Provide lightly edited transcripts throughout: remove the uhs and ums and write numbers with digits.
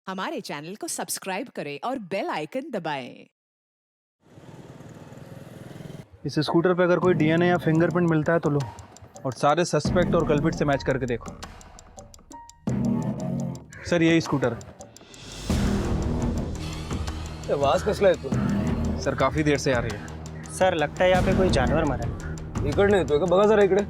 हमारे चैनल को सब्सक्राइब करें और बेल आइकन दबाएं। इस स्कूटर पे अगर कोई डीएनए या फिंगरप्रिंट मिलता है तो लो, और सारे सस्पेक्ट और कल्प्रिट से मैच करके देखो। सर यही स्कूटर है। आवाज कसला येतो? सर काफ़ी देर से आ रही है। सर लगता है यहाँ पे कोई जानवर मरा है। इकडनं येतोय का? बघा जरा इकडे.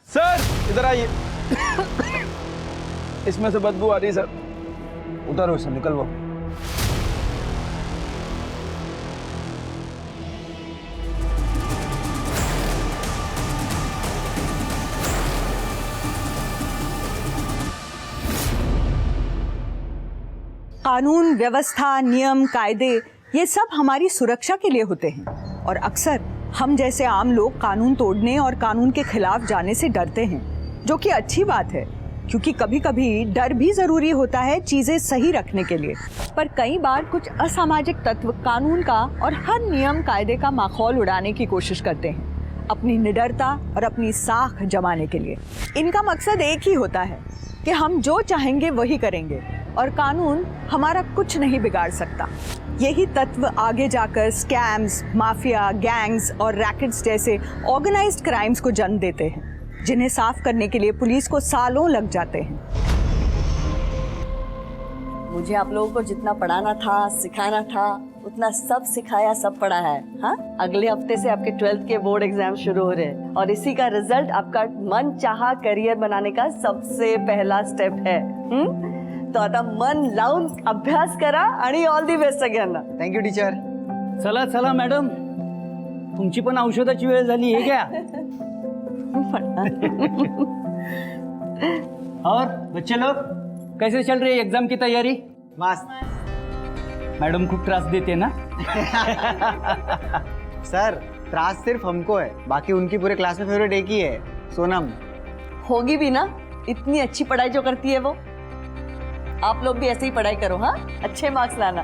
सर इधर आइए। इसमें से बदबू आ रही है सर. उतारो इसे, निकलवाओ. कानून, व्यवस्था, नियम, कायदे ये सब हमारी सुरक्षा के लिए होते हैं और अक्सर हम जैसे आम लोग कानून तोड़ने और कानून के खिलाफ जाने से डरते हैं, जो कि अच्छी बात है क्योंकि कभी कभी डर भी ज़रूरी होता है चीज़ें सही रखने के लिए। पर कई बार कुछ असामाजिक तत्व कानून का और हर नियम कायदे का माखौल उड़ाने की कोशिश करते हैं अपनी निडरता और अपनी साख जमाने के लिए। इनका मकसद एक ही होता है कि हम जो चाहेंगे वही करेंगे और कानून हमारा कुछ नहीं बिगाड़ सकता। यही तत्व आगे जाकर स्कैम्स, माफिया, गैंग्स और रैकेट्स जैसे ऑर्गेनाइज्ड क्राइम्स को जन्म देते हैं, जिन्हें साफ करने के लिए पुलिस को सालों लग जाते हैं। मुझे आप लोगों को जितना पढ़ाना था, सिखाना था, उतना सब सिखाया, सब पढ़ा है। हाँ, अगले हफ्ते से आपके 12th के बोर्ड एग्जाम शुरू हो रहे हैं और इसी का रिजल्ट आपका मन चाहा करियर बनाने का सबसे पहला स्टेप है। तो आता मन लावून अभ्यास करा आणि ऑल दी बेस्ट सगळ्यांना. Thank you teacher. चला चला मॅडम, तुमची पण औषधाची वेळ झाली है क्या? और बच्चे लोग कैसे चल रही है एग्जाम की तैयारी? मस्त. मैडम खूब त्रास देते ना? सर त्रास सिर्फ हमको है, बाकी उनकी पूरे क्लास में फेवरेट एक ही है, सोनम. होगी भी ना, इतनी अच्छी पढ़ाई जो करती है वो। आप लोग भी ऐसे ही पढ़ाई करो, हाँ, अच्छे मार्क्स लाना।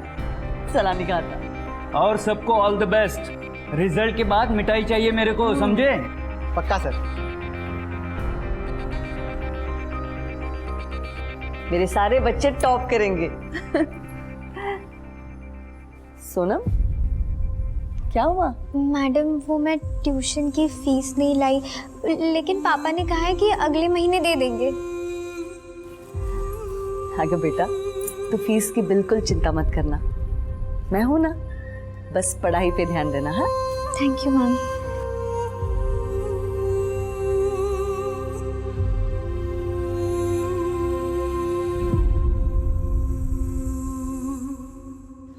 सलामी खाता। और सबको ऑल द बेस्ट. रिजल्ट के बाद मिठाई चाहिए मेरे को, समझे? पक्का सर. मेरे सारे बच्चे टॉप करेंगे। सोनम, क्या हुआ? मैडम वो मैं ट्यूशन की फीस नहीं लाई, लेकिन पापा ने कहा है कि अगले महीने दे देंगे। आगे बेटा, तू फीस की बिल्कुल चिंता मत करना, मैं हूं ना, बस पढ़ाई पे ध्यान देना। हाँ, थैंक यू मैम.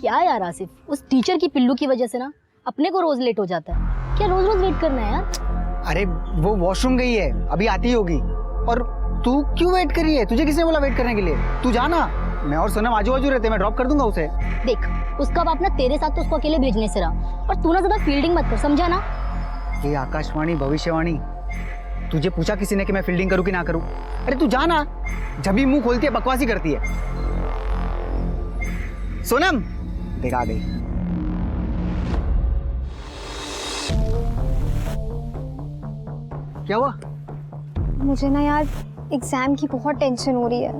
क्या यार आसिफ, उस टीचर की पिल्लू की वजह से ना अपने को रोज लेट हो जाता है। क्या रोज रोज वेट करना है यार? अरे वो वॉशरूम गई है, अभी आती होगी. और तू क्यों वेट कर रही है? तुझे किसने बोला वेट करने के लिए? तू जाना, मैं और सोनम आजू बाजू रहते, मैं ड्रॉप कर दूंगा उसे. देख, उसका बाप ना तेरे साथ तो उसको अकेले भेजने से रहा, और तू ना ज्यादा फील्डिंग मत कर, समझा ना? ये आकाशवाणी, भविष्यवाणी, तुझे पूछा किसी ने कि मैं फील्डिंग करूं कि ना करूं? अरे तू जाना, जब भी मुंह खोलती है बकवासी करती है. सोनम देख आ गई. क्या हुआ? मुझे ना यार एग्जाम की बहुत टेंशन हो रही है.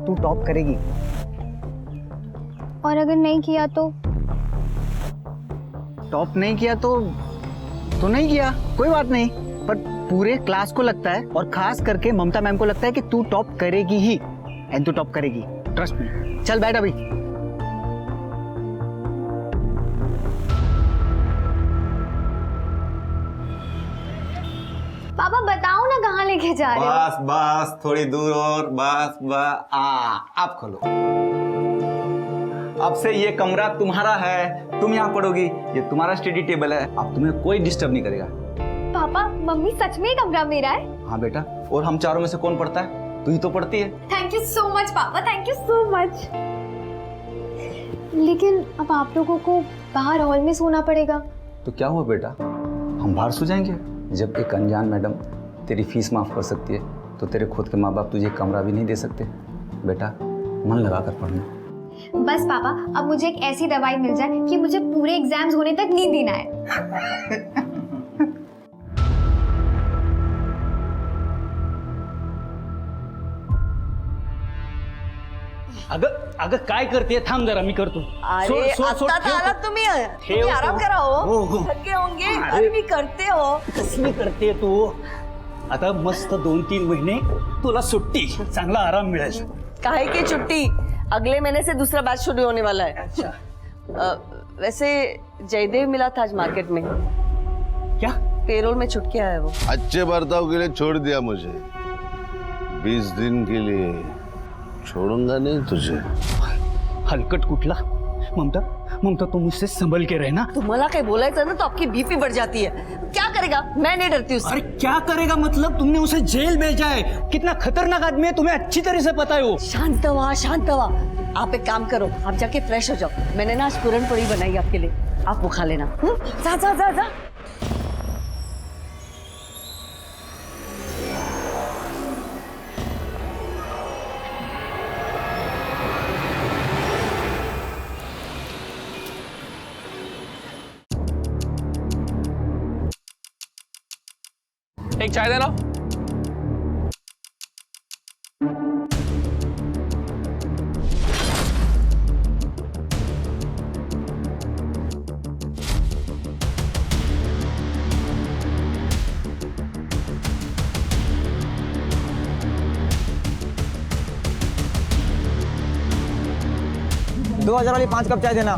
तू टॉप करेगी. और अगर नहीं किया तो? टॉप नहीं किया तो नहीं किया, कोई बात नहीं. पर पूरे क्लास को लगता है और खास करके ममता मैम को लगता है कि तू टॉप करेगी ही, एंड तू टॉप करेगी, ट्रस्ट मी. चल बैठ अभी. पापा बताओ ना कहाँ लेके जा रहे हो? बस बस थोड़ी दूर और बस बस. आप खोलो. अब से ये कमरा तुम्हारा है, तुम यहाँ पढ़ोगी, ये तुम्हारा स्टडी टेबल है, अब तुम्हें कोई डिस्टर्ब नहीं करेगा. पापा मम्मी सच में ये कमरा मेरा है? हाँ बेटा, और हम चारों में से कौन पढ़ता है? तू ही तो पढ़ती है. थैंक यू सो मच पापा, थैंक यू सो मच. लेकिन अब आप लोगों को बाहर हॉल में सोना पड़ेगा. तो क्या हुआ बेटा, हम बाहर सो जाएंगे. जब एक अनजान मैडम तेरी फीस माफ कर सकती है तो तेरे खुद के माँ बाप तुझे कमरा भी नहीं दे सकते. बेटा मन लगा कर पढ़ना। बस पापा, अब मुझे एक ऐसी दवाई मिल जाए कि मुझे पूरे एग्जाम्स होने तक नींद ही ना आए। अगं काय करते? थांब जरा, मी करतो. अरे आता आलात तुम्ही आराम करा हो. थके होंगे. अरे मी करते हो. कसली करते तू? आता मस्त 2-3 महिने तुला सुट्टी, चांगला आराम मिळेल. काहे की छुट्टी? अगले महीने से दूसरा बैच शुरू होने वाला है. अच्छा. वैसे जयदेव मिला था आज मार्केट में. क्या? पेरोल में छुट के आया वो. अच्छे बर्ताव के लिए छोड़ दिया मुझे, 20 दिन के लिए छोड़ूंगा नहीं तुझे. हलकट कुठला? ममता तू मुझसे संभल के रहना. तुम्हाला काय बोलायचं ना तो आपकी बीपी बढ़ जाती है. क्या करेगा? मैं नहीं डरती उससे. अरे क्या करेगा मतलब? तुमने उसे जेल भेजा है. कितना खतरनाक आदमी है, तुम्हें अच्छी तरह से पता है वो. शांत हुआ. आप एक काम करो, आप जाके फ्रेश हो जाओ. मैंने ना आज पूरन पड़ी बनाई आपके लिए, आप वो खा लेना. जा. एक चाय देना. $2000 वाली 5 कप चाय देना.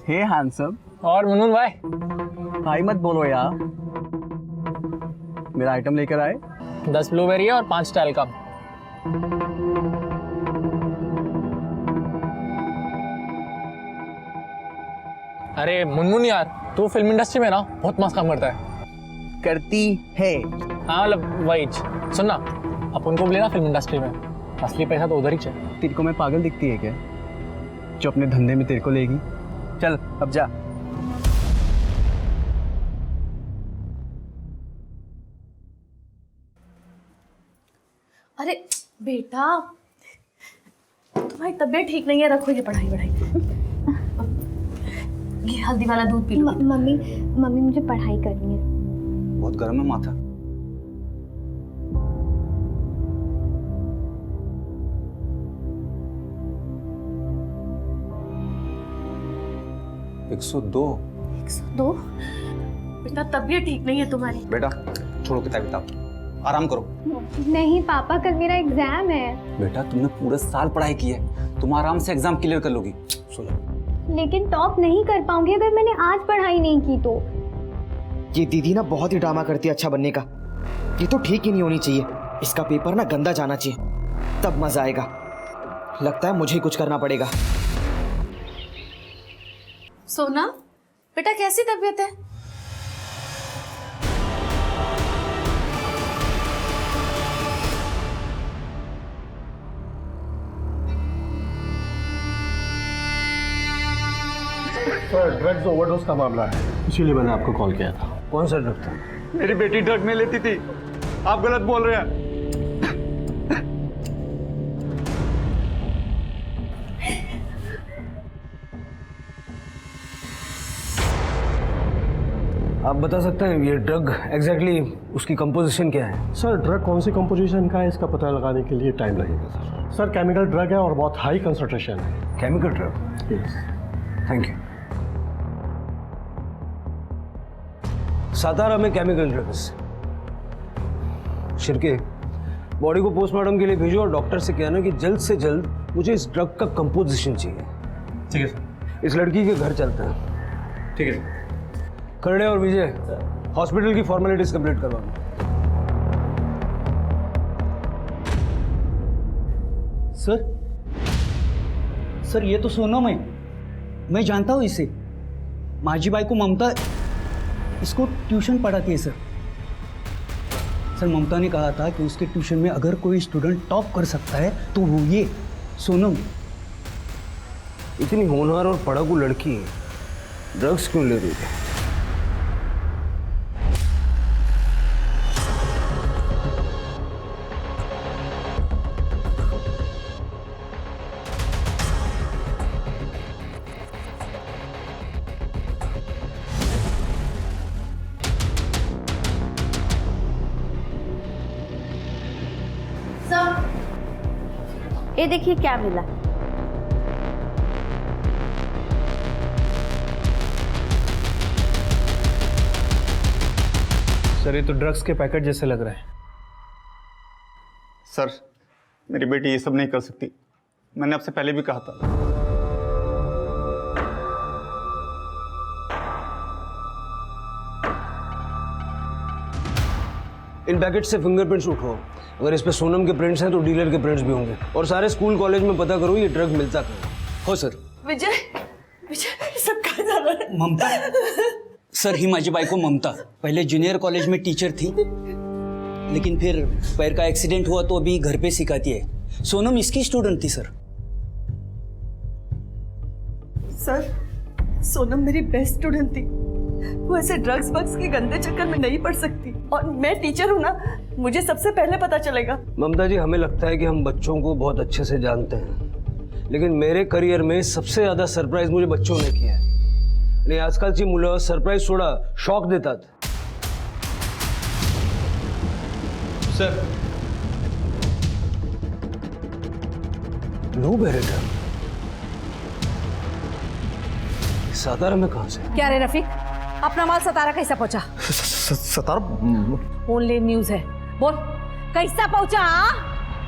हे हैंडसम. और मुनमुन भाई, भाई मत बोलो यार. मेरा आइटम लेकर आए. 10 ब्लूबेरी और 5 टैलकम. अरे मुनमुन यार, तू फिल्म इंडस्ट्री में ना बहुत मस्त काम करता है. करती है. हाँ मतलब वही. सुन ना, अपन को भी लेना फिल्म इंडस्ट्री में. असली पैसा तो उधर ही चाहिए. तेरे को मैं पागल दिखती है क्या, जो अपने धंधे में तेरे को लेगी? चल अब जा. अरे बेटा, तुम्हारी तबीयत ठीक नहीं है, रखो ये पढ़ाई. ये हल्दी वाला दूध पी लो. मम्मी मुझे पढ़ाई करनी है. बहुत गर्म है माथा. $102? बेटा तबीयत ठीक नहीं है तुम्हारी. बेटा छोड़ो किताब, आराम करो. नहीं पापा, कल मेरा एग्जाम है. बेटा तुमने पूरे साल पढ़ाई की है, तुम आराम से एग्जाम क्लियर कर लोगी. सो जाओ. लेकिन टॉप नहीं कर पाऊंगी अगर मैंने आज पढ़ाई नहीं की तो. ये दीदी ना बहुत ही ड्रामा करती है अच्छा बनने का. ये तो ठीक ही नहीं होनी चाहिए. इसका पेपर ना गंदा जाना चाहिए, तब मजा आएगा. लगता है मुझे ही कुछ करना पड़ेगा. सोना बेटा, कैसी तबीयत है? सर, ड्रग्स ओवरडोज का मामला है, इसीलिए मैंने आपको कॉल किया था. कौन सा ड्रग था? मेरी बेटी ड्रग नहीं लेती थी. आप गलत बोल रहे हैं. आप बता सकते हैं ये ड्रग एग्जैक्टली उसकी कंपोजिशन क्या है? सर, ड्रग कौन सी कंपोजिशन का है इसका पता लगाने के लिए टाइम लगेगा सर. सर, केमिकल ड्रग है और बहुत हाई कंसंट्रेशन है. Chemical drug? Yes. Thank you. Satara में केमिकल ड्रग्स. शिरके, बॉडी को पोस्टमार्टम के लिए भेजो और डॉक्टर से कहना कि जल्द से जल्द मुझे इस ड्रग का कंपोजिशन चाहिए. ठीक है सर। इस लड़की के घर चलते हैं। ठीक है सर। करणे और विजय हॉस्पिटल की फॉर्मेलिटीज कंप्लीट करवा दो। सर ये तो सोनम है, मैं जानता हूँ इसे। माझी बाई को ममता इसको ट्यूशन पढ़ाती है सर। ममता ने कहा था कि उसके ट्यूशन में अगर कोई स्टूडेंट टॉप कर सकता है तो वो ये सोनम। इतनी होनहार और पढ़ाकू लड़की ड्रग्स क्यों ले रही है? ये देखिए क्या मिला। सर ये तो ड्रग्स के पैकेट जैसे लग रहे हैं। सर मेरी बेटी ये सब नहीं कर सकती, मैंने आपसे पहले भी कहा था। इन पैकेट से फिंगरप्रिंट्स उठाओ। अगर इस पे सोनम के प्रिंट्स हैं तो डीलर के प्रिंट्स भी होंगे। और सारे स्कूल कॉलेज में पता करो ये ड्रग मिलता कहाँ हो। सर विजय, विजय सब कहाँ जा रहा है? ममता सर, ही माझी बाई को ममता पहले जूनियर कॉलेज में टीचर थी, लेकिन फिर पैर का एक्सीडेंट हुआ तो अभी घर पे सिखाती है। सोनम इसकी स्टूडेंट थी सर। सर सोनम मेरी बेस्ट स्टूडेंट थी, वो ऐसे ड्रग्स बग्स के गंदे चक्कर में नहीं पड़ सकती। और मैं टीचर हूँ ना, मुझे सबसे पहले पता चलेगा। ममता जी, हमें लगता है कि हम बच्चों को बहुत अच्छे से जानते हैं, लेकिन मेरे करियर में सबसे ज्यादा सरप्राइज मुझे बच्चों ने किया है। आणि आजकालची मुलं सरप्राईज सोडा शॉक देतात। सर नो बेरेटा, सातारा में कहां से? क्या रे रफीक, अपना माल सतारा कैसा पहुंचा? सतारा ऑनलाइन न्यूज है, बोल कैसा पहुंचा?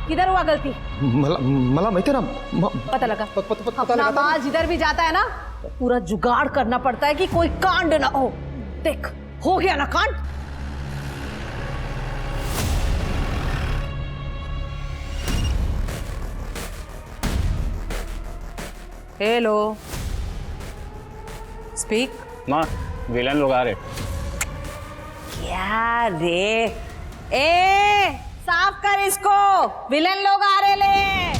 किधर हुआ गलती? मला माहिती ना, पता लगा। अपना माल जिधर भी जाता है ना, पूरा जुगाड़ करना पड़ता है कि कोई कांड ना हो। देख हो गया ना कांड। Hello, speak. माँ विलन लोग आ रहे। क्या रे? ए साफ कर इसको, विलन लोग आ रहे ले।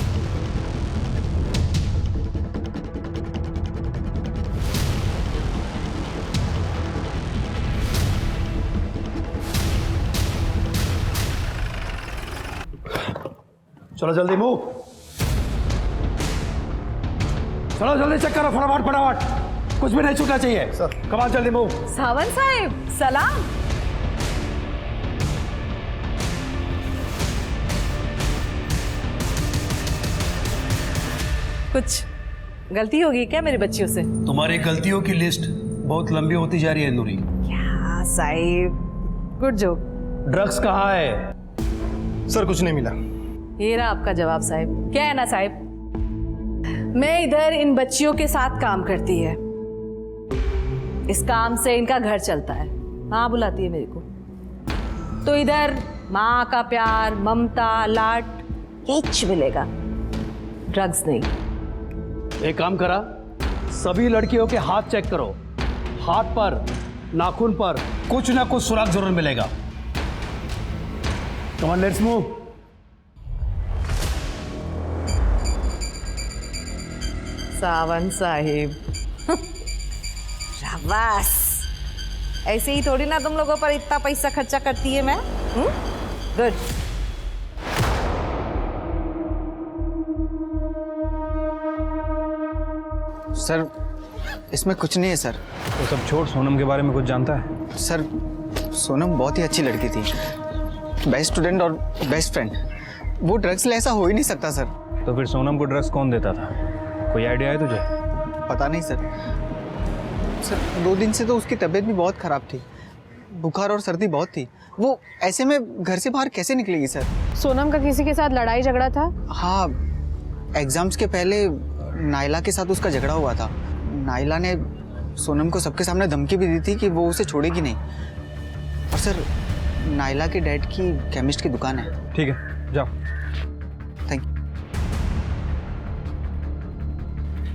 चलो जल्दी मूव, चलो जल्दी चेक करो, फटाफट फटाफट, कुछ भी नहीं छूटना चाहिए। सर कमाल, जल्दी मूव। सावंत साहब सलाम। कुछ गलती होगी क्या मेरी बच्चियों से? तुम्हारी गलतियों की लिस्ट बहुत लंबी होती जा रही है नूरी। क्या साहिब, गुड जोक। ड्रग्स कहाँ है? सर कुछ नहीं मिला। ये रहा आपका जवाब साहिब। क्या है ना साहिब, मैं इधर इन बच्चियों के साथ काम करती है, इस काम से इनका घर चलता है। माँ बुलाती है मेरे को, तो इधर माँ का प्यार, ममता, लाड कुछ मिलेगा, ड्रग्स नहीं। एक काम करा, सभी लड़कियों के हाथ चेक करो, हाथ पर, नाखून पर कुछ ना कुछ सुराग जरूर मिलेगा। Come on, let's move. Sawant Sahib शाबाश। ऐसे ही थोड़ी ना तुम लोगों पर इतना पैसा खर्चा करती है मैं। गुड। सर इसमें कुछ नहीं है सर। तो सब छोड़, सोनम के बारे में कुछ जानता है? सर सोनम बहुत ही अच्छी लड़की थी, बेस्ट स्टूडेंट और बेस्ट फ्रेंड। वो ड्रग्स ले ऐसा हो ही नहीं सकता सर। तो फिर सोनम को ड्रग्स कौन देता था? कोई आइडिया है तुझे? पता नहीं सर। सर 2 दिन से तो उसकी तबीयत भी बहुत ख़राब थी, बुखार और सर्दी बहुत थी। वो ऐसे में घर से बाहर कैसे निकलेगी सर? सोनम का किसी के साथ लड़ाई झगड़ा था? हाँ, एग्जाम्स के पहले नायला के साथ उसका झगड़ा हुआ था। नायला ने सोनम को सबके सामने धमकी भी दी थी कि वो उसे छोड़ेगी नहीं। और सर, नायला के डैड की केमिस्ट की दुकान है। ठीक है, जाओ। Thank you.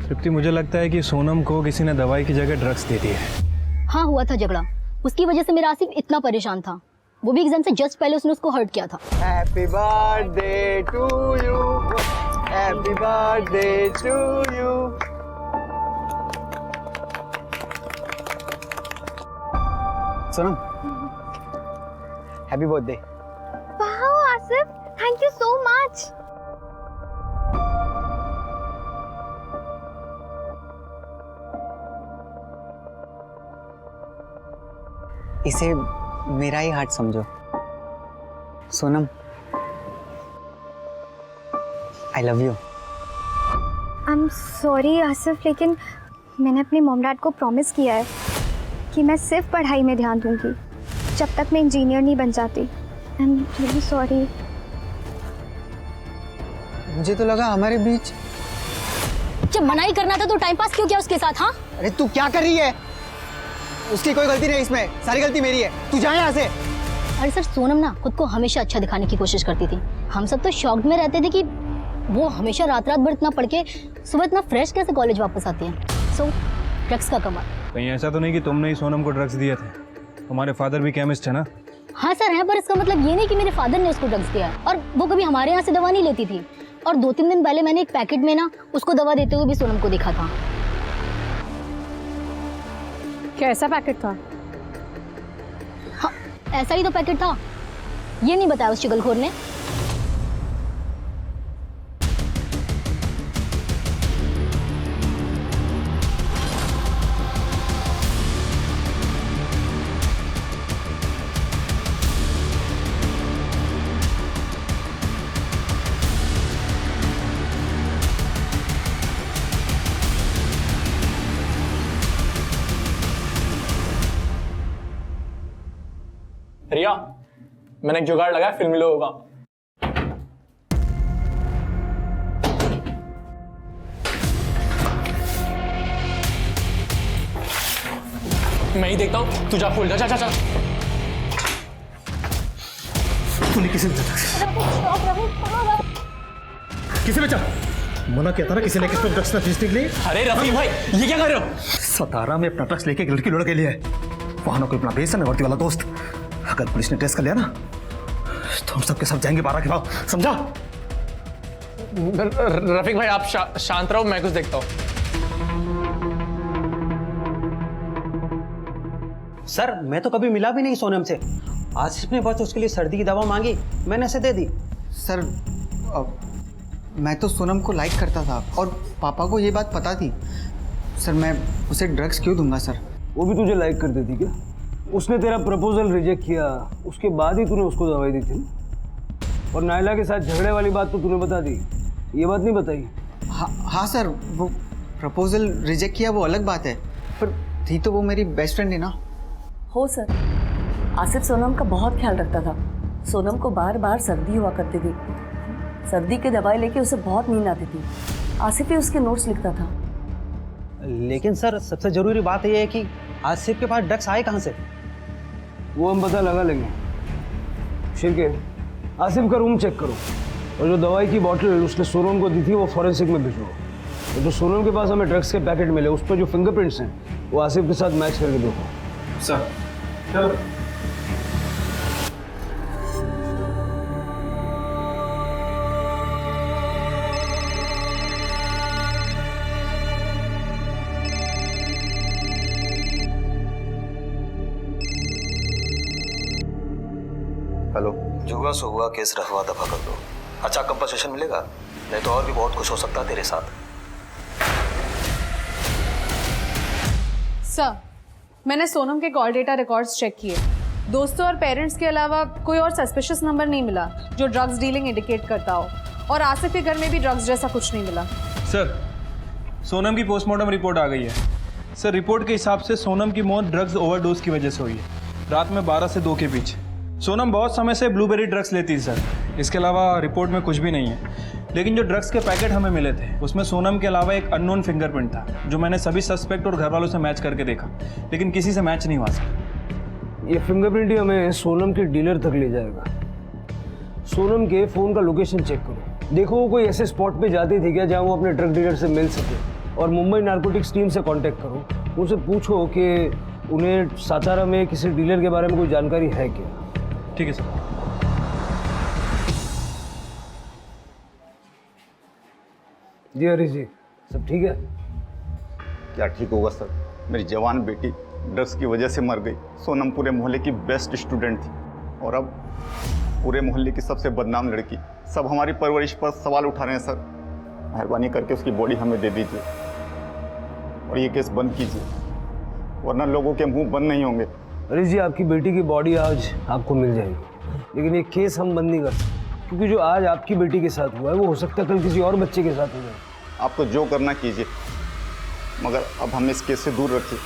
तृप्ति, मुझे लगता है कि सोनम को किसी ने दवाई की जगह ड्रग्स दे दी है। हाँ, हुआ था झगड़ा, उसकी वजह से मेरा आसिफ इतना परेशान था। वो भी एग्जाम से जस्ट पहले उसने उसको हर्ट किया था। Happy birthday to you, happy birthday to you. Sonam, happy birthday. Wow Asif, thank you so much. इसे मेरा ही हार्ट समझो। Sonam, I love you. I am sorry Asif, लेकिन मैंने अपने मॉम डैड को प्रॉमिस किया है कि मैं सिर्फ पढ़ाई में ध्यान दूंगी जब तक मैं इंजीनियर नहीं बन जाती। I am really sorry. मुझे तो लगा हमारे बीच। जब मना ही करना था तो टाइम पास क्यों किया उसके साथ? हाँ, अरे तू क्या कर रही है? उसकी कोई गलती नहीं, इसमें सारी गलती मेरी है। तू जा यहाँ से। अरे सर, सोनम ना खुद को हमेशा अच्छा दिखाने की कोशिश करती थी। हम सब तो शॉक्ड में रहते थे कि वो हमेशा रात रात भर इतना पढ़ के सुबह इतना फ्रेश कैसे कॉलेज वापस आती है। सो ड्रग्स का कमाल। कहीं ऐसा तो नहीं कि तुमने ही सोनम को ड्रग्स दिए थे? तुम्हारे फादर भी केमिस्ट है ना? हाँ सर है, पर इसका मतलब ये नहीं कि मेरे फादर ने उसको ड्रग्स दिया है। और वो कभी हमारे यहाँ से दवा नहीं लेती थी। और 2-3 दिन पहले मैंने एक पैकेट में ना उसको दवा देते हुए भी सोनम को देखा था। कैसा पैकेट था? हाँ, ऐसा ही तो पैकेट था। ये नहीं बताया उस चुगलखोर ने। रिया, मैंने एक जुगाड़ लगाया फिल्मी लोगों का। मैं ही देखता हूँ, तू जा खोल जा। जा तूने किसे किसे बेचा? मना किया था ना किसी ने किसको ड्रग्स ना बेचने के लिए। अरे रफी भाई, ये क्या कर रहे हो? सतारा में अपना ड्रग्स लेके एक लड़की लुढ़क के लिए वहां कोई अपना बेस है ना वर्दी वाला दोस्त। अगर पुलिस ने टेस्ट कर लिया ना तो हम सबके सब जाएंगे 12 के भाव, समझा? रफीक भाई, आप शांत रहो, मैं कुछ देखता हूँ। सर, मैं तो कभी मिला भी नहीं सोनम से। आसिफ ने बस उसके लिए सर्दी की दवा मांगी, मैंने उसे दे दी। सर, मैं तो सोनम को लाइक करता था और पापा को ये बात पता थी। सर, मैं उसे ड्रग्स क्यों दूंगा सर? वो भी तुझे लाइक करती थी क्या? उसने तेरा प्रपोजल रिजेक्ट किया, उसके बाद ही तूने उसको दवाई दी थी। और नायला के साथ झगड़े वाली बात तो तूने बता दी, ये बात नहीं बताई? हाँ सर, वो प्रपोजल रिजेक्ट किया वो अलग बात है, पर थी तो वो मेरी बेस्ट फ्रेंड है ना। हो सर, आसिफ सोनम का बहुत ख्याल रखता था। सोनम को बार बार सर्दी हुआ करती थी। सर्दी की दवाई लेके उसे बहुत नींद आती थी। आसिफ ही उसके नोट्स लिखता था। लेकिन सर, सबसे जरूरी बात यह है कि आसिफ के पास ड्रग्स आए कहाँ से? वो हम पता लगा लेंगे। शिरके, आसिफ का रूम चेक करो और जो दवाई की बोतल उसने सोनम को दी थी वो फॉरेंसिक में भिजवाओ। और जो सोनम के पास हमें ड्रग्स के पैकेट मिले उस पर जो फिंगरप्रिंट्स हैं वो आसिफ के साथ मैच करके देखो। सर, चलो। हेलो, जुआ से हुआ केस रफा दफा कर दो। अच्छा कंपनसेशन मिलेगा, नहीं तो और भी बहुत कुछ हो सकता है तेरे साथ। सर, मैंने सोनम के कॉल डेटा रिकॉर्ड्स चेक किए। दोस्तों और पेरेंट्स के अलावा कोई और सस्पिशियस नंबर नहीं मिला जो ड्रग्स डीलिंग इंडिकेट करता हो। और आसिफ के घर में भी ड्रग्स जैसा कुछ नहीं मिला। सर, सोनम की पोस्टमार्टम रिपोर्ट आ गई है। सर, रिपोर्ट के हिसाब से सोनम की मौत ड्रग्स ओवरडोज की वजह से हुई है, रात में 12 से 2 के बीच। सोनम बहुत समय से ब्लूबेरी ड्रग्स लेती है सर। इसके अलावा रिपोर्ट में कुछ भी नहीं है। लेकिन जो ड्रग्स के पैकेट हमें मिले थे उसमें सोनम के अलावा एक अननोन फिंगरप्रिंट था, जो मैंने सभी सस्पेक्ट और घर वालों से मैच करके देखा, लेकिन किसी से मैच नहीं हुआ सर। ये फिंगरप्रिंट ही हमें सोनम के डीलर तक ले जाएगा। सोनम के फ़ोन का लोकेशन चेक करो, देखो वो कोई ऐसे स्पॉट पे जाती थी क्या जहाँ वो अपने ड्रग डीलर से मिल सके, और मुंबई नारकोटिक्स टीम से कांटेक्ट करो, उनसे पूछो कि उन्हें सातारा में किसी डीलर के बारे में कोई जानकारी है क्या। ठीक है सर। जी हरीश जी, सब ठीक है? क्या ठीक होगा सर, मेरी जवान बेटी ड्रग्स की वजह से मर गई। सोनम पूरे मोहल्ले की बेस्ट स्टूडेंट थी और अब पूरे मोहल्ले की सबसे बदनाम लड़की। सब हमारी परवरिश पर सवाल उठा रहे हैं सर। मेहरबानी करके उसकी बॉडी हमें दे दीजिए और ये केस बंद कीजिए, वरना लोगों के मुंह बंद नहीं होंगे। हरीश जी, आपकी बेटी की बॉडी आज आपको मिल जाएगी, लेकिन ये केस हम बंद नहीं कर सकते, क्योंकि जो आज आपकी बेटी के साथ हुआ है वो हो सकता है कल किसी और बच्चे के साथ हो जाए। आप तो जो करना कीजिए, मगर अब हमें इस केस से दूर रखिए।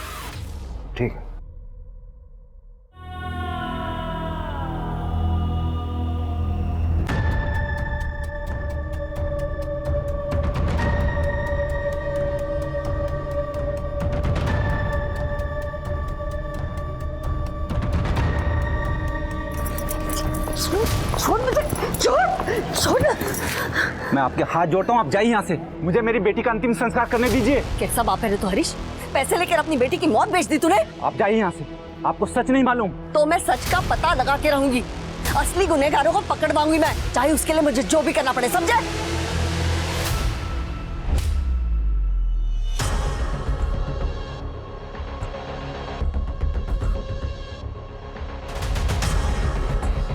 ठीक है। मैं आपके हाथ जोड़ता हूँ, आप जाइए यहाँ से। मुझे मेरी बेटी का अंतिम संस्कार करने दीजिए। कैसा बाप है रे तो हरीश, पैसे लेकर अपनी बेटी की मौत बेच दी तूने। आप जाइए यहाँ से, आपको सच नहीं मालूम। तो मैं सच का पता लगा के रहूंगी, असली गुनहगारों को पकड़वाऊंगी मैं, चाहे उसके लिए मुझे जो भी करना पड़े, समझे?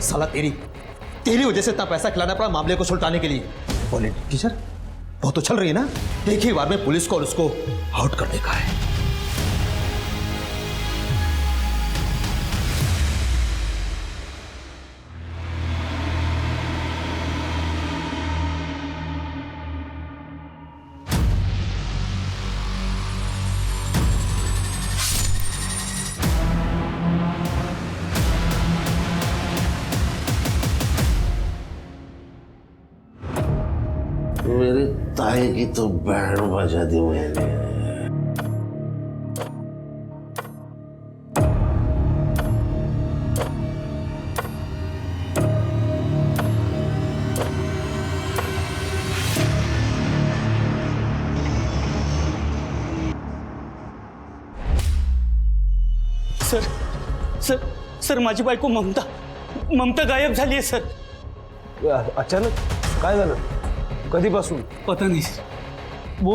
साला तेरी वजह से इतना पैसा खिलाना पड़ा मामले को सुलटाने के लिए। बोले टीचर, बहुत उछल रही है ना, एक ही बार में पुलिस को और उसको आउट करने का है। मेरे ताए की तो बैंड बजा दी मैंने। सर माझी बायको ममता गायब झाली आहे सर। अचानक काय झालं? कधीपासून? पता नहीं, वो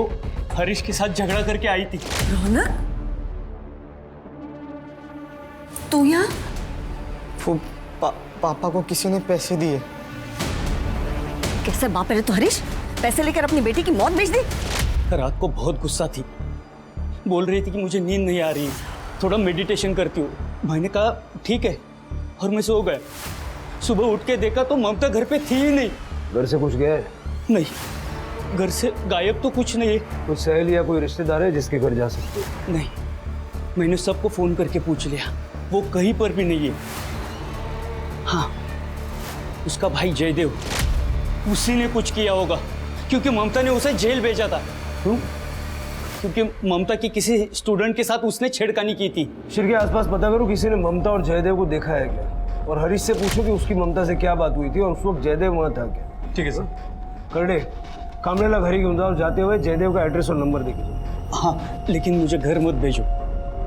हरीश के साथ झगड़ा करके आई थी। रौनक, तू यहाँ? पापा को किसी ने पैसे दिए। कैसे बाप है रे तो हरीश, पैसे लेकर अपनी बेटी की मौत बेच दी? रात को बहुत गुस्सा थी, बोल रही थी कि मुझे नींद नहीं आ रही, थोड़ा मेडिटेशन करती हूँ। मैंने कहा ठीक है, और मैं सो गया। सुबह उठ के देखा तो ममता घर पे थी ही नहीं। घर से कुछ गया है? नहीं, घर से गायब तो कुछ नहीं है। कोई सहेली या कोई रिश्तेदार है जिसके घर जा सकते? नहीं, मैंने सबको फोन करके पूछ लिया, वो कहीं पर भी नहीं है। हाँ, उसका भाई जयदेव, उसी ने कुछ किया होगा, क्योंकि ममता ने उसे जेल भेजा था। क्यों? क्योंकि ममता की किसी स्टूडेंट के साथ उसने छेड़खानी की थी। शिर के आसपास पता करो किसी ने ममता और जयदेव को देखा है क्या, और हरीश से पूछो कि उसकी ममता से क्या बात हुई थी और उस वक्त जयदेव वहाँ था क्या। ठीक है सर। करडे, कामरेला घरी घेऊन जाओ और जाते हुए जयदेव का एड्रेस और नंबर देखिए। हाँ, लेकिन मुझे घर मत भेजो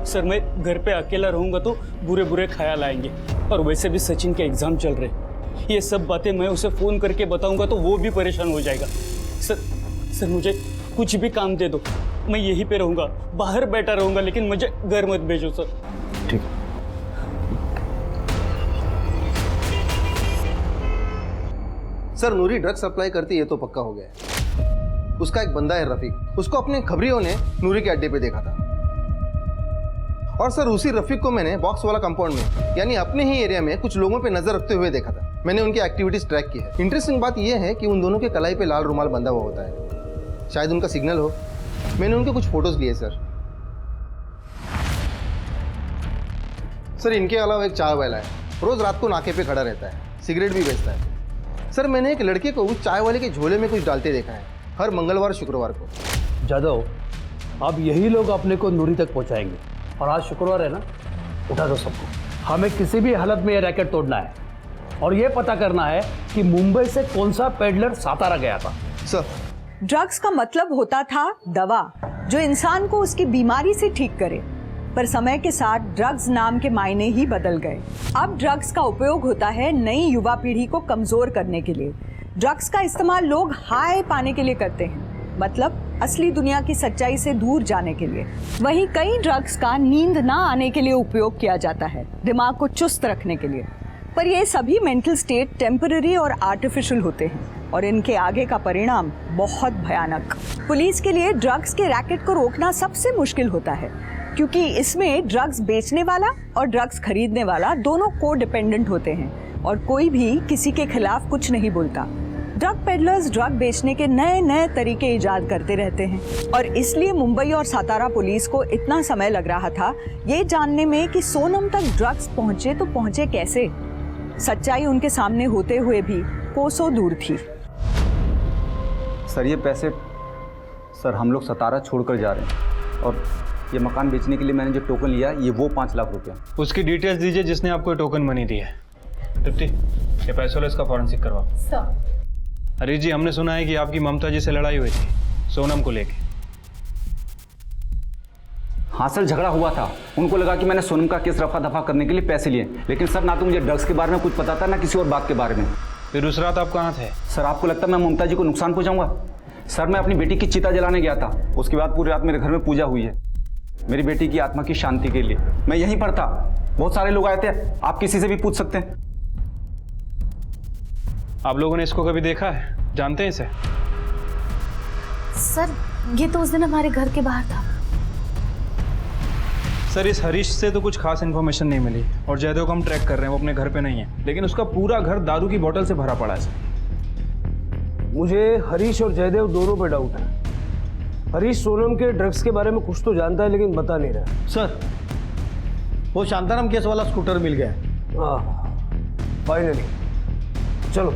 सर, मैं घर पे अकेला रहूंगा तो बुरे बुरे ख्याल आएंगे, और वैसे भी सचिन के एग्जाम चल रहे, ये सब बातें मैं उसे फोन करके बताऊंगा तो वो भी परेशान हो जाएगा। सर मुझे कुछ भी काम दे दो, मैं यहीं पे रहूंगा, बाहर बैठा रहूंगा, लेकिन मुझे घर मत भेजो सर। ठीक। सर, नूरी ड्रग सप्लाई करती है तो पक्का हो गया है। उसका एक बंदा है रफीक, उसको अपने खबरियों ने नूरी के अड्डे पे देखा था। और सर उसी रफीक को मैंने बॉक्स वाला कंपाउंड में, यानी अपने ही एरिया में कुछ लोगों पे नजर रखते हुए देखा था। मैंने उनकी एक्टिविटीज ट्रैक की है। इंटरेस्टिंग बात यह है कि उन दोनों के कलाई पे लाल रुमाल बंधा हुआ होता है, शायद उनका सिग्नल हो। मैंने उनके कुछ फोटोज लिए सर। सर इनके अलावा एक चाय वाला है, रोज रात को नाके पे खड़ा रहता है, सिगरेट भी बेचता है। सर मैंने एक लड़के को उस चाय वाले के झोले में कुछ डालते देखा है, हर मंगलवार शुक्रवार को। जादव, अब यही लोग अपने को नूरी तक पहुंचाएंगे। और आज शुक्रवार है ना, उठा दो सबको। हमें किसी भी हालत में ये रैकेट तोड़ना है और ये पता करना है कि मुंबई से कौन सा पेडलर सातारा गया था। सर, ड्रग्स का मतलब होता था दवा, जो इंसान को उसकी बीमारी से ठीक करे। पर समय के साथ ड्रग्स नाम के मायने ही बदल गए। अब ड्रग्स का उपयोग होता है नई युवा पीढ़ी को कमजोर करने के लिए। ड्रग्स का इस्तेमाल लोग हाई पाने के लिए करते हैं, मतलब असली दुनिया की सच्चाई से दूर जाने के लिए। वहीं कई ड्रग्स का नींद ना आने के लिए उपयोग किया जाता है, दिमाग को चुस्त रखने के लिए। पर ये सभी मेंटल स्टेट टेम्पररी और आर्टिफिशियल होते हैं और इनके आगे का परिणाम बहुत भयानक। पुलिस के लिए ड्रग्स के रैकेट को रोकना सबसे मुश्किल होता है, क्योंकि इसमें ड्रग्स बेचने वाला और ड्रग्स खरीदने वाला दोनों को डिपेंडेंट होते हैं और कोई भी किसी के खिलाफ कुछ नहीं बोलता। ड्रग पेडलर्स ड्रग बेचने के नए नए तरीके इजाद करते रहते हैं और इसलिए मुंबई और सातारा पुलिस को इतना समय लग रहा था ये जानने में कि सोनम तक ड्रग्स पहुंचे तो पहुंचे कैसे। सच्चाई उनके सामने होते हुए भी कोसों दूर थी। सर ये पैसे, सर हम लोग सतारा छोड़कर जा रहे हैं और ये मकान बेचने के लिए मैंने जो टोकन लिया ये वो 5 लाख रुपया। उसकी डिटेल्स दीजिए जिसने आपको टोकन मनी दी है। तृप्ति, ये पैसों वाला इसका फॉरेंसिक करवाओ। सर। हरीश जी, हमने सुना है कि आपकी ममता जी से लड़ाई हुई थी सोनम को लेके। हाँ सर, झगड़ा हुआ था। उनको लगा कि मैंने सोनम का केस रफा दफा करने के लिए पैसे लिए, लेकिन सर ना तो मुझे ड्रग्स के बारे में कुछ पता था ना किसी और बात के बारे में। फिर उस रात आप कहाँ थे? सर आपको लगता है मैं ममता जी को नुकसान पहुंचाऊंगा? सर मैं अपनी बेटी की चिता जलाने गया था, उसके बाद पूरी रात मेरे घर में पूजा हुई है मेरी बेटी की आत्मा की शांति के लिए। मैं यहीं पर था, बहुत सारे लोग आए थे, आप किसी से भी पूछ सकते हैं। आप लोगों ने इसको कभी देखा है, जानते हैं इसे? सर ये तो उस दिन हमारे घर के बाहर था। सर इस हरीश से तो कुछ खास इन्फॉर्मेशन नहीं मिली और जयदेव को हम ट्रैक कर रहे हैं, वो अपने घर पे नहीं है, लेकिन उसका पूरा घर दारू की बोतल से भरा पड़ा है। सर मुझे हरीश और जयदेव दोनों पे डाउट है। हरीश सोनम के ड्रग्स के बारे में कुछ तो जानता है लेकिन बता नहीं रहा। सर वो शांताराम केस वाला स्कूटर मिल गया है। हाँ फाइनली, चलो।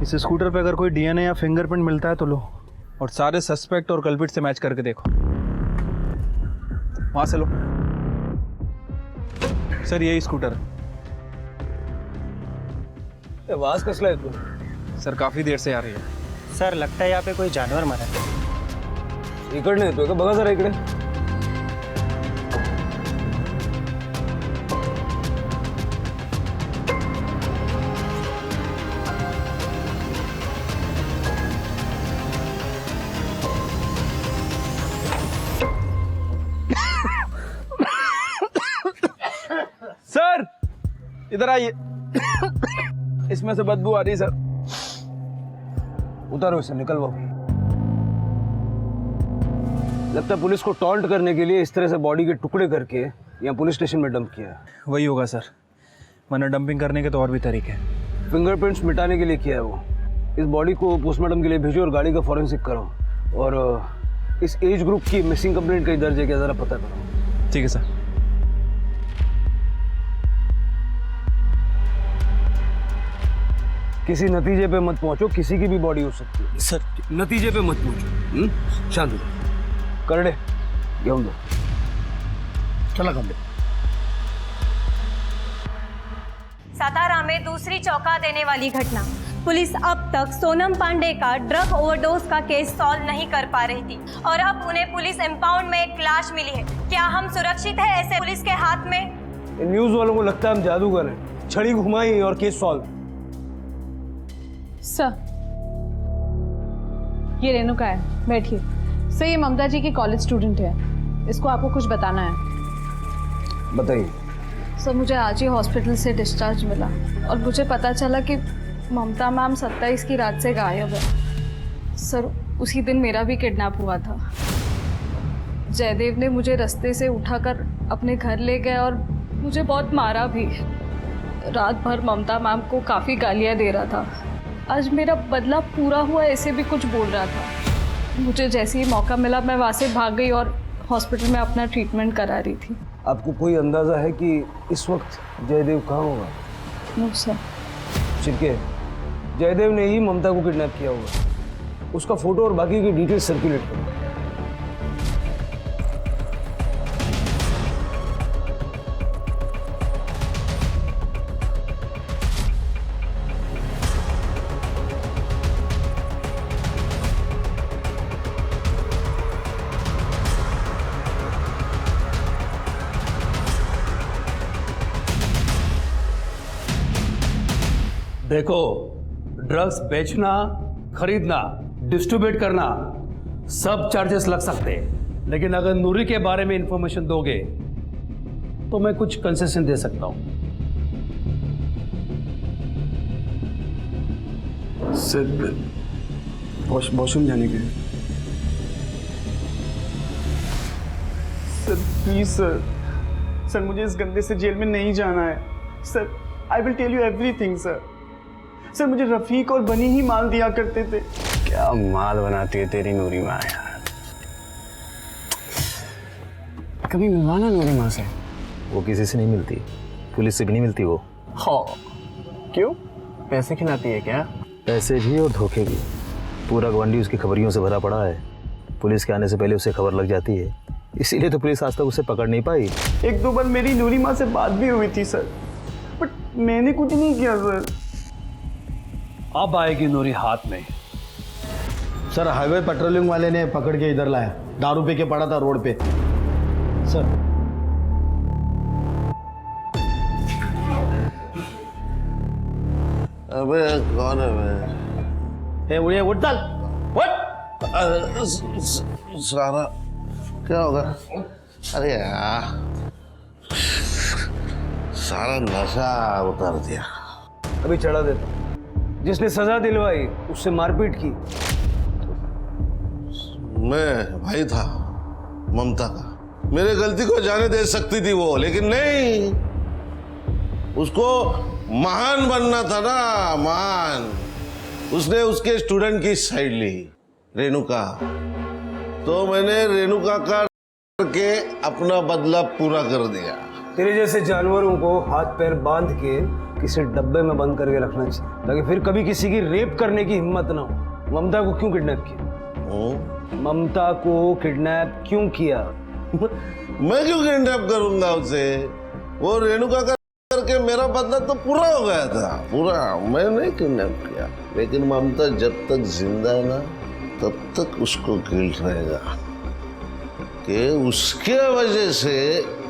इस स्कूटर पे अगर कोई डीएनए या फिंगरप्रिंट मिलता है तो लो, और सारे सस्पेक्ट और कल्पिट से मैच करके देखो। वहां से लो। सर यही स्कूटर। आवाज कसला है तू? सर काफी देर से आ रही है। सर लगता है यहाँ पे कोई जानवर मरा है। इकडे येतोय का बघा जरा इकडे। सर इधर आइए। इसमें से बदबू आ रही है सर। उतारो इसे, निकलवाओ। लगता है पुलिस को टॉन्ट करने के लिए इस तरह से बॉडी के टुकड़े करके यहाँ पुलिस स्टेशन में डंप किया है। वही होगा सर, वरना डंपिंग करने के तो और भी तरीके हैं। फिंगरप्रिंट्स मिटाने के लिए किया है वो। इस बॉडी को पोस्टमार्टम के लिए भेजो और गाड़ी का फॉरेंसिक करो, और इस एज ग्रुप की मिसिंग कंप्लेंट कहीं दर्ज है क्या जरा पता करो। ठीक है सर। किसी नतीजे पे मत पहुंचो, किसी की भी बॉडी हो सकती है सर। नतीजे पे मत पहुंचो। शांत हो, करडे घेऊन दो। चला करडे। सातारा में दूसरी चौंका देने वाली घटना। पुलिस अब तक सोनम पांडे का ड्रग ओवरडोज का केस सॉल्व नहीं कर पा रही थी और अब उन्हें पुलिस इंपाउंड में एक लाश मिली है। क्या हम सुरक्षित है ऐसे पुलिस के हाथ में? न्यूज वालों को लगता है हम जादूगर हैं। छड़ी घुमाई और केस सॉल्व। सर ये रेणुका है, बैठिए। सर ये ममता जी की कॉलेज स्टूडेंट है, इसको आपको कुछ बताना है। बताइए। सर मुझे आज ही हॉस्पिटल से डिस्चार्ज मिला और मुझे पता चला कि ममता मैम 27 की रात से गायब है। सर उसी दिन मेरा भी किडनैप हुआ था। जयदेव ने मुझे रास्ते से उठाकर अपने घर ले गए और मुझे बहुत मारा भी। रात भर ममता मैम को काफ़ी गालियाँ दे रहा था। आज मेरा बदला पूरा हुआ ऐसे भी कुछ बोल रहा था। मुझे जैसे ही मौका मिला मैं वहाँ से भाग गई और हॉस्पिटल में अपना ट्रीटमेंट करा रही थी। आपको कोई अंदाज़ा है कि इस वक्त जयदेव कहाँ होगा? No sir. छिटके, जयदेव ने ही ममता को किडनैप किया होगा। उसका फोटो और बाकी की डिटेल्स सर्कुलेट करो। देखो, ड्रग्स बेचना, खरीदना, डिस्ट्रीब्यूट करना सब चार्जेस लग सकते हैं, लेकिन अगर नूरी के बारे में इंफॉर्मेशन दोगे तो मैं कुछ कंसेशन दे सकता हूं। सर, वॉशरूम जाने के लिए। सर प्लीज सर, सर मुझे इस गंदे से जेल में नहीं जाना है sir. I will tell you everything sir. Sir मुझे रफीक और बनी ही माल दिया करते थे। क्या माल बनाती है तेरी नूरी माँ यार। कभी मिलवाना नूरी माँ से। वो किसी से नहीं मिलती, पुलिस से भी नहीं मिलती वो। हाँ, क्यों? पैसे खिलाती है क्या? पैसे भी और धोखे भी। पूरा गवंडी उसकी खबरियों से भरा पड़ा है। पुलिस के आने से पहले उसे खबर लग जाती है, इसीलिए तो पुलिस आज तक उसे पकड़ नहीं पाई। एक दो बार मेरी नूरी माँ से बात भी हुई थी सर, बट मैंने कुछ नहीं किया सर। अब आएगी नूरी हाथ में। सर हाईवे पेट्रोलिंग वाले ने पकड़ के इधर लाया, दारू पी के पड़ा था रोड पे सर। अबे कौन है मैं? ए उड़े उठ चल सारा क्या होगा? अरे यार सारा नशा उतार दिया। अभी चढ़ा देता। जिसने सजा दिलवाई उससे मारपीट की। मैं भाई था ममता का, मेरे गलती को जाने दे सकती थी वो, लेकिन नहीं, उसको महान बनना था ना, महान। उसने उसके स्टूडेंट की साइड ली, रेणुका। तो मैंने रेणुका का के अपना बदला पूरा कर दिया। तेरे जैसे जानवरों को हाथ पैर बांध के किसी डब्बे में बंद करके रखना चाहिए, ताकि फिर कभी किसी की रेप करने की हिम्मत ना हो। ममता को क्यों किडनैप किया? ममता को किडनैप क्यों किया? मैं क्यों किडनैप करूंगा उसे? वो रेणुका का करके मेरा बदला तो पूरा हो गया था, पूरा। मैं नहीं किडनैप किया, लेकिन ममता जब तक जिंदा है ना, तब तक उसको गिल्ट रहेगा कि उसके वजह से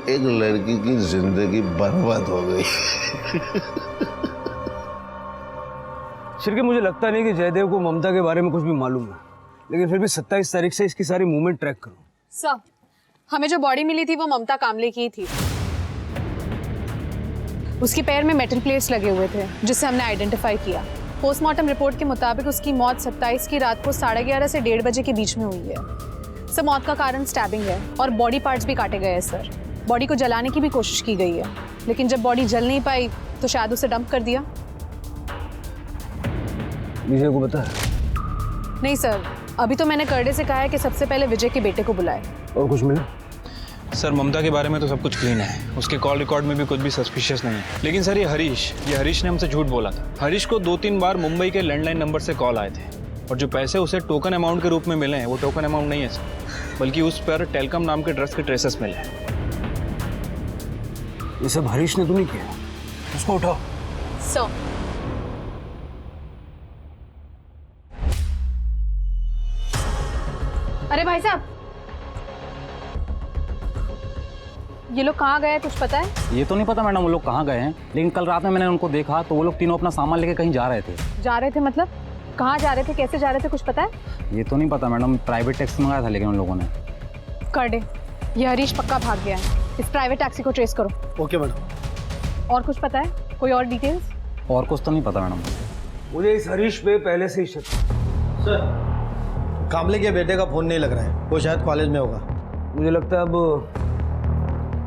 एक लड़की की जिंदगी बर्बाद हो गई। शिरके, मुझे लगता नहीं कि जयदेव को ममता के बारे में कुछ भी मालूम है, लेकिन फिर भी 27 तारीख से इसकी सारी मूवमेंट ट्रैक करो। सर, हमें जो बॉडी मिली थी वो ममता कामले की थी। उसके पैर में मेटल प्लेट्स लगे हुए थे, जिससे हमने आइडेंटिफाई किया। पोस्टमार्टम रिपोर्ट के मुताबिक उसकी मौत 27 की रात को 11:30 से 1:30 बजे के बीच में हुई है। सर, मौत का कारण स्टैबिंग है और बॉडी पार्ट्स भी काटे गए हैं सर। बॉडी को जलाने की भी कोशिश की गई है, लेकिन जब बॉडी जल नहीं पाई तो शायद उसे डंप कर दिया। विजय को पता है? नहीं सर, अभी तो मैंने करडे से कहा है कि सबसे पहले विजय के बेटे को बुलाए। और कुछ मिला? सर, ममता के बारे में तो सब कुछ क्लीन है, उसके कॉल रिकॉर्ड में भी कुछ भी सस्पिशियस नहीं है। लेकिन सर, ये हरीश ने हमसे झूठ बोला था। हरीश को 2-3 बार मुंबई के लैंडलाइन नंबर से कॉल आए थे, और जो पैसे उसे टोकन अमाउंट के रूप में मिले हैं वो टोकन अमाउंट नहीं है सर, बल्कि उस पर टेलकम नाम के ड्रग्स के ट्रेसेस मिले हैं। ये सब हरीश ने तो नहीं किया? उसको उठाओ। सर, अरे भाई साहब, ये लोग कहाँ गए कुछ पता है? ये तो नहीं पता मैडम वो लोग कहाँ गए हैं, लेकिन कल रात में मैंने उनको देखा तो वो लोग तीनों अपना सामान लेके कहीं जा रहे थे। जा रहे थे मतलब? कहाँ जा रहे थे, कैसे जा रहे थे, कुछ पता है? ये तो नहीं पता मैडम, प्राइवेट टैक्सी मंगाया था लेकिन उन लोगों ने। करडे, ये हरीश पक्का भाग गया है, इस प्राइवेट टैक्सी को ट्रेस करो। Okay madam. और कुछ पता है? कोई और डिटेल्स? और कुछ तो नहीं पता मैडम। मुझे इस हरीश पे पहले से ही शक। सर, कामले के बेटे का फोन नहीं लग रहा है, वो शायद कॉलेज में होगा। मुझे लगता है अब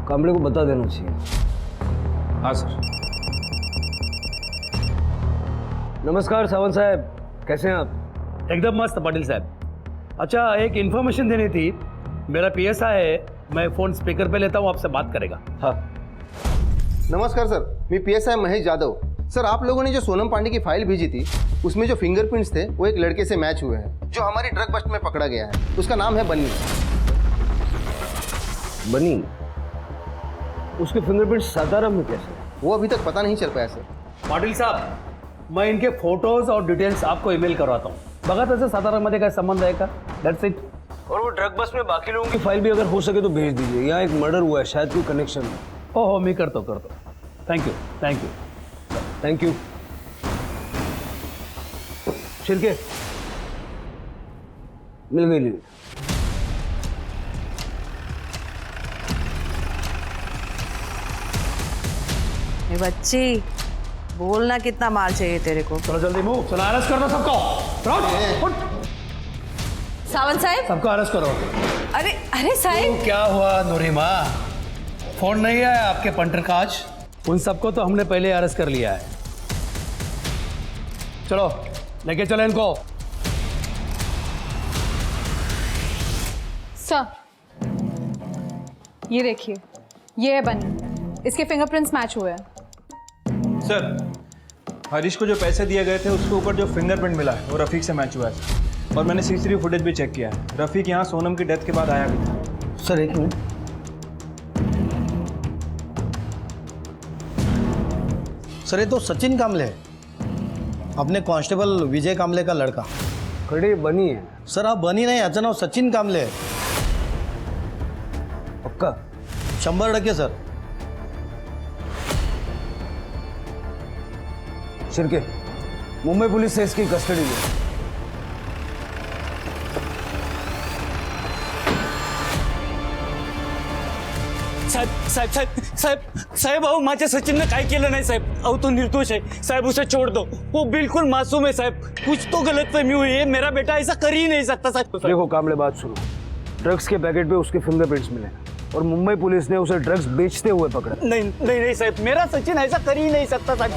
कामले को बता देना चाहिए। हाँ सर। नमस्कार सावंत साहब, कैसे हैं आप? एकदम मस्त पाटिल साहब। अच्छा, एक इन्फॉर्मेशन देनी थी। मेरा PSI है, मैं फोन स्पीकर पे लेता हूँ, आपसे बात करेगा। हाँ। नमस्कार सर, मी PSI महेश जाधव, सर आप लोगों ने जो सोनम पांडे की फाइल भेजी थी उसमें जो फिंगरप्रिंट्स थे वो एक लड़के से मैच हुए हैं जो हमारी ड्रग बस्ट में पकड़ा गया है। उसका नाम है बन्नी। बनी? उसके फिंगरप्रिंट सातारा में कैसे? वो अभी तक पता नहीं चल पाया सर। पाटिल साहब, मैं इनके फोटोज और डिटेल्स आपको ईमेल करवाता हूँ। बघा तसं सातारामध्ये काय संबंध आहे का? That's it. और वो ड्रग बस में बाकी लोगों की फाइल भी अगर हो सके तो भेज दीजिए। यहाँ एक मर्डर हुआ है, शायद कोई कनेक्शन है। ओहो, मी करतो। Thank you. Thank you. छिलके मिल गई लीड। ये बच्ची, बोलना कितना माल चाहिए तेरे को? चलो जल्दी मूव, चलो अरेस्ट कर दो सबको। सावंत साहब, सबको अरेस्ट करो। अरे साहब, क्या हुआ नूरिमा? फोन नहीं आया आपके पंटर का आज? उन सबको तो हमने पहले अरेस्ट कर लिया है। चलो लेके चलो इनको। सर, ये देखिए, ये है बनी। इसके फिंगरप्रिंट्स मैच हुए हैं। सर, हरीश को जो पैसे दिए गए थे उसके ऊपर जो फिंगरप्रिंट मिला है वो रफीक से मैच हुआ है। और मैंने CCTV फुटेज भी चेक किया है। रफीक यहाँ सोनम की डेथ के बाद आया भी था। सर एक मिनट। सर ये तो सचिन कामले है, अपने कांस्टेबल विजय कामले का लड़का। खड़े बनी है सर। आप बनी नहीं, याचं नाव सचिन कामले है। पक्का? 100% सर। शिरके, मुंबई पुलिस से इसकी कस्टडी ली। साहेब अहो माझ्या सचिनने काय केलं नाही साहेब. अहो तो निर्दोष आहे साहेब, उसे छोड़ दो. वो बिल्कुल मासूम है साहेब. कुछ तो गलतफहमी हुई है. मेरा बेटा ऐसा कर ही नहीं सकता साहब. देखो कामले, बात सुनो। ड्रग्स के पैकेट पे उसके फिंगरप्रिंट्स मिले और मुंबई पुलिस ने उसे ड्रग्स बेचते हुए पकड़ा। नहीं साहब, मेरा सचिन ऐसा कर ही नहीं सकता साहब.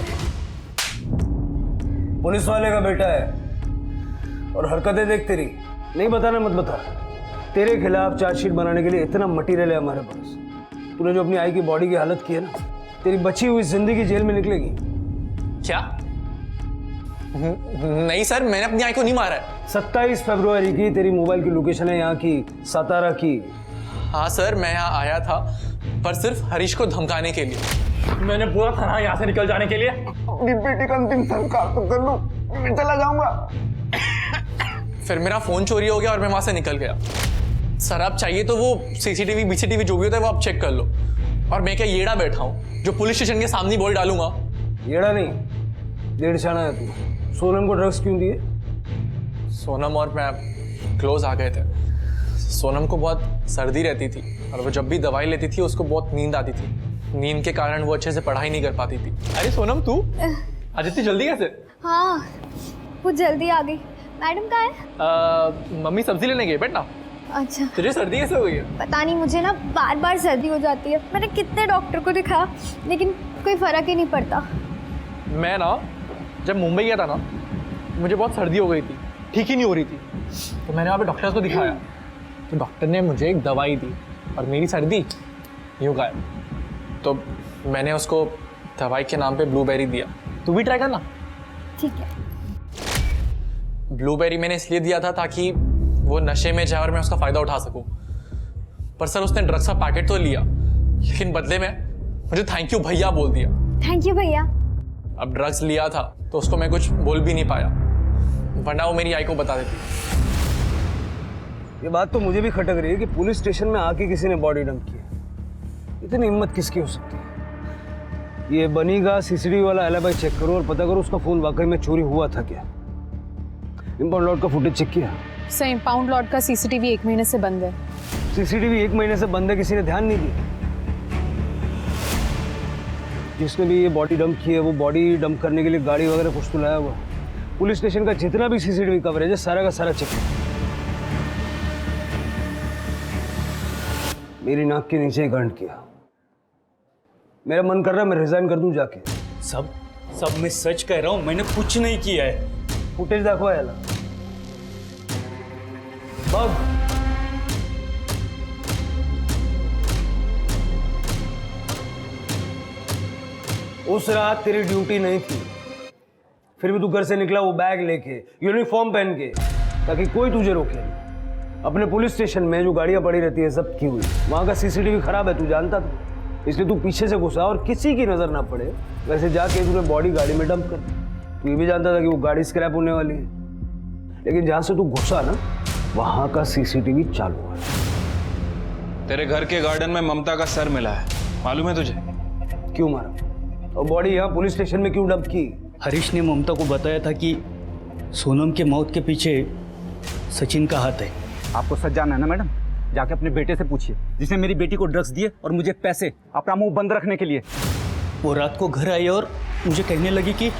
पुलिस वाले का बेटा है और हरकतें देख तेरी। नहीं बताना मत बता। तेरे खिलाफ चार्जशीट बनाने के लिए इतना मटेरियल है हमारे पास। तूने जो अपनी आई की बॉडी की हालत की है ना, तेरी बची हुई जिंदगी जेल में निकलेगी। क्या? नहीं सर, मैंने अपनी आई को नहीं मारा है. 27 फरवरी की तेरी मोबाइल की लोकेशन है यहाँ की, सातारा की। हाँ सर, मैं यहाँ आया था पर सिर्फ हरीश को धमकाने के लिए. मैंने बोला था ना यहाँ से निकल जाने के लिए. अपनी बेटी का अंतिम संस्कार तो कर लूं, मैं चला जाऊंगा. फिर मेरा फोन चोरी हो गया और मैं वहां से निकल गया. सर आप चाहिए तो वो CCTV BCTV जो भी होता है वो आप चेक कर लो. और मैं क्या येड़ा बैठा हूँ जो पुलिस स्टेशन के सामने बॉल डालूंगा? येड़ा नहीं, डेढ़शाना है तू। सोनम को ड्रग्स क्यों दिए? सोनम और मैं क्लोज आ गए थे. सोनम को बहुत सर्दी रहती थी और वो जब भी दवाई लेती थी उसको बहुत नींद आती थी. नींद के कारण वो अच्छे से पढ़ाई नहीं कर पाती थी. अरे सोनम तू आज इतनी जल्दी कैसे? हाँ कुछ जल्दी आ गई. मैडम कहाँ है? मम्मी सब्जी लेने गई. बैठ ना. अच्छा. तुझे सर्दी कैसे हो गई है? पता नहीं, मुझे ना बार बार सर्दी हो जाती है. मैंने कितने डॉक्टर को दिखाया लेकिन कोई फर्क ही नहीं पड़ता. मैं ना जब मुंबई गया था ना, मुझे बहुत सर्दी हो गई थी, ठीक ही नहीं हो रही थी. तो मैंने वहाँ पे डॉक्टर को दिखाया तो डॉक्टर ने मुझे एक दवाई दी और मेरी सर्दी यूँ गायब. तो मैंने उसको दवाई के नाम पे ब्लूबेरी दिया. तू भी ट्राई करना. ठीक है. ब्लूबेरी मैंने इसलिए दिया था ताकि वो नशे में जाए और मैं उसका फायदा उठा सकूं. पर सर उसने ड्रग्स का पैकेट तो लिया लेकिन बदले में मुझे थैंक यू भैया बोल दिया. थैंक यू भैया. अब ड्रग्स लिया था तो उसको मैं कुछ बोल भी नहीं पाया, वरना वो मेरी आई को बता देती. ये बात तो मुझे भी खटक रही है कि पुलिस स्टेशन में आके किसी ने बॉडी डंप की. इतनी हिम्मत किसकी हो सकती है? ये बनी का CCTV वाला एलिबाई चेक करो और पता करो उसका फोन वाकई में चोरी हुआ था क्या. इंपाउंड लॉट का फुटेज चेक किया? सर इंपाउंड लॉट का CCTV 1 महीने से बंद है. CCTV 1 महीने से बंद है, किसी ने ध्यान नहीं दिया. जिसने भी ये बॉडी डंप की है वो बॉडी डंप करने के लिए गाड़ी वगैरह कुछ तो लाया हुआ. पुलिस स्टेशन का जितना भी CCTV कवरेज है सारा का सारा चेक. मेरी नाक के नीचे ही गंड किया. मेरा मन कर रहा है मैं रिजाइन कर दूं जाके. सब मैं सच कह रहा हूँ, मैंने कुछ नहीं किया है. फुटेज दाखवा याला. बघ. उस रात तेरी ड्यूटी नहीं थी, फिर भी तू घर से निकला वो बैग लेके, यूनिफॉर्म पहन के, ताकि कोई तुझे रोके नहीं। अपने पुलिस स्टेशन में जो गाड़ियां पड़ी रहती है सब की हुई, वहां का सीसीटीवी खराब है, तू जानता था, इसलिए तू पीछे से घुसा और किसी की नजर ना पड़े वैसे जाके तूने बॉडी गाड़ी में डंप कर दी। तू ये भी जानता था कि वो गाड़ी स्क्रैप होने वाली है, लेकिन जहां से तू घुसा ना वहां का सीसीटीवी चालू है। तेरे घर के गार्डन में ममता का सर मिला है, मालूम है तुझे? क्यों मारा? और बॉडी यहाँ पुलिस स्टेशन में क्यों डंप की? हरीश ने ममता को बताया था कि सोनम के मौत के पीछे सचिन का हाथ है। आपको सच जानना है ना मैडम? जाके अपने बेटे से पूछिए, जिसने मेरी बेटी को ड्रग्स दिए और मुझे पैसे अपना मुंह बंद रखने के लिए। वो रात को घर आई और मुझे कहने लगी कि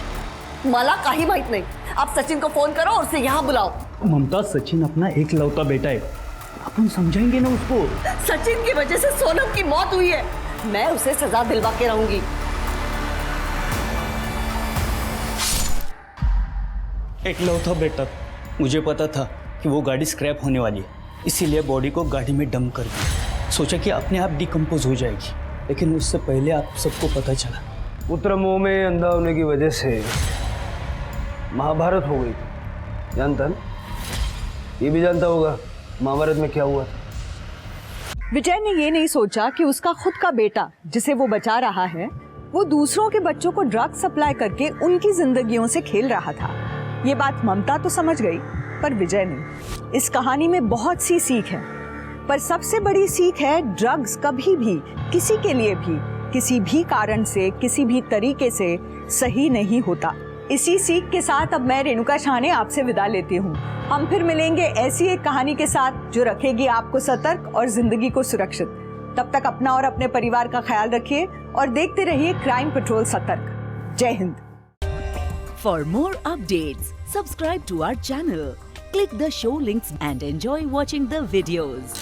मला काही माहित नहीं, आप सचिन को फोन करो और उसे यहाँ बुलाओ। ममता, सचिन अपना एक लौता बेटा है, अपन समझाएंगे ना उसको। सचिन की वजह से सोनम की मौत हुई है, मैं उसे सजा दिलवा के रहूंगी। एक लौता बेटा, मुझे पता था कि वो गाड़ी स्क्रैप होने वाली है, इसीलिए बॉडी को गाड़ी में डंप कर दिया। सोचा कि अपने आप डिकम्पोज हो जाएगी, लेकिन उससे पहले आप सबको पता चला। पुत्र मोह में अंधा होने की वजह से महाभारत हो गई थी, जानता ना? ये भी जानता होगा महाभारत में क्या हुआ था। विजय ने ये नहीं सोचा कि उसका खुद का बेटा जिसे वो बचा रहा है, वो दूसरों के बच्चों को ड्रग्स सप्लाई करके उनकी जिंदगियों से खेल रहा था। ये बात ममता तो समझ गई, पर विजय नहीं। इस कहानी में बहुत सी सीख है, पर सबसे बड़ी सीख है ड्रग्स कभी भी किसी के लिए भी किसी भी कारण से किसी भी तरीके से सही नहीं होता। इसी सीख के साथ अब मैं रेणुका शाहने आपसे विदा लेती हूँ। हम फिर मिलेंगे ऐसी एक कहानी के साथ जो रखेगी आपको सतर्क और जिंदगी को सुरक्षित। तब तक अपना और अपने परिवार का ख्याल रखिए और देखते रहिए क्राइम पेट्रोल सतर्क। जय Hind. For more updates, subscribe to our channel, click the show links and enjoy watching the videos.